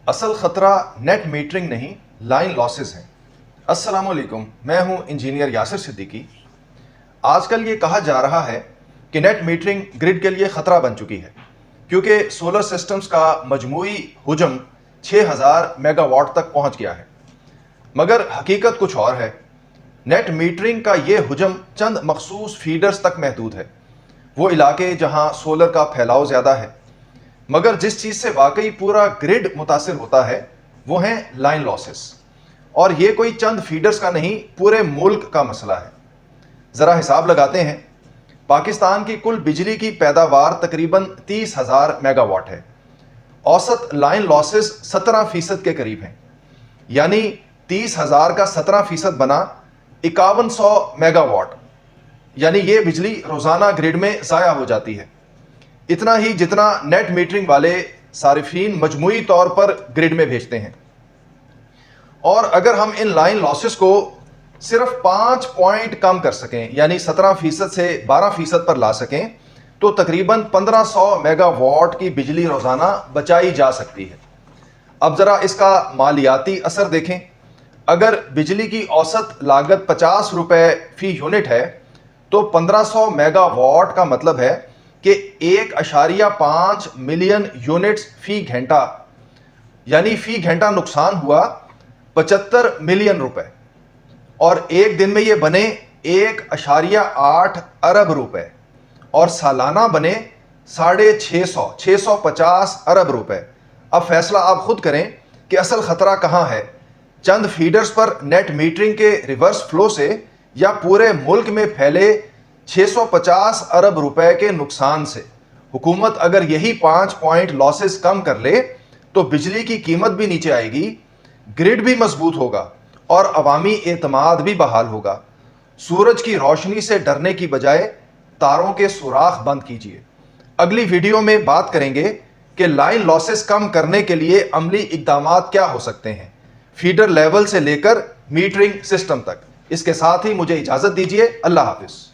असल ख़तरा net metering नहीं, लाइन लॉसेस हैं। अस्सलाम वालेकुम, मैं हूं इंजीनियर यासिर सिद्दीकी। आजकल ये कहा जा रहा है कि नेट मीटरिंग ग्रिड के लिए ख़तरा बन चुकी है, क्योंकि सोलर सिस्टम्स का मजमूई हुजम 6000 मेगावाट तक पहुंच गया है। मगर हकीकत कुछ और है। नेट मीटरिंग का ये हुजम चंद मखसूस फीडर्स तक महदूद है, वो इलाके जहां सोलर का फैलाव ज़्यादा है। मगर जिस चीज़ से वाकई पूरा ग्रिड मुतासिर होता है वो हैं लाइन लॉसेस, और ये कोई चंद फीडर्स का नहीं, पूरे मुल्क का मसला है। ज़रा हिसाब लगाते हैं। पाकिस्तान की कुल बिजली की पैदावार तकरीबन 30,000 मेगावाट है। औसत लाइन लॉसेस 17% के करीब हैं, यानी 30,000 का 17% बना 5100 मेगावाट, यानी ये बिजली रोज़ाना ग्रिड में ज़ाया हो जाती है। इतना ही जितना नेट मीटरिंग वाले सारिफीन मजमूई तौर पर ग्रिड में भेजते हैं। और अगर हम इन लाइन लॉसेस को सिर्फ 5 पॉइंट कम कर सकें, यानी 17% से 12% पर ला सकें, तो तकरीबन 1500 मेगावाट की बिजली रोज़ाना बचाई जा सकती है। अब ज़रा इसका मालियाती असर देखें। अगर बिजली की औसत लागत 50 रुपये फ़ी यूनिट है, तो 1500 मेगावाट का मतलब है कि 1.5 मिलियन यूनिट्स फ़ी घंटा, यानी फ़ी घंटा नुकसान हुआ 75 मिलियन रुपए, और एक दिन में ये बने 1.8 अरब रुपए, और सालाना बने 650 अरब रुपए। अब फैसला आप खुद करें कि असल खतरा कहाँ है, चंद फीडर्स पर नेट मीटरिंग के रिवर्स फ्लो से, या पूरे मुल्क में फैले 650 अरब रुपए के नुकसान से। हुकूमत अगर यही 5 पॉइंट लॉसेस कम कर ले तो बिजली की कीमत भी नीचे आएगी, ग्रिड भी मजबूत होगा, और अवामी एतमाद भी बहाल होगा। सूरज की रोशनी से डरने की बजाय तारों के सुराख बंद कीजिए। अगली वीडियो में बात करेंगे कि लाइन लॉसेस कम करने के लिए अमली इक़दामात क्या हो सकते हैं, फीडर लेवल से लेकर मीटरिंग सिस्टम तक। इसके साथ ही मुझे इजाज़त दीजिए। अल्लाह हाफिज़।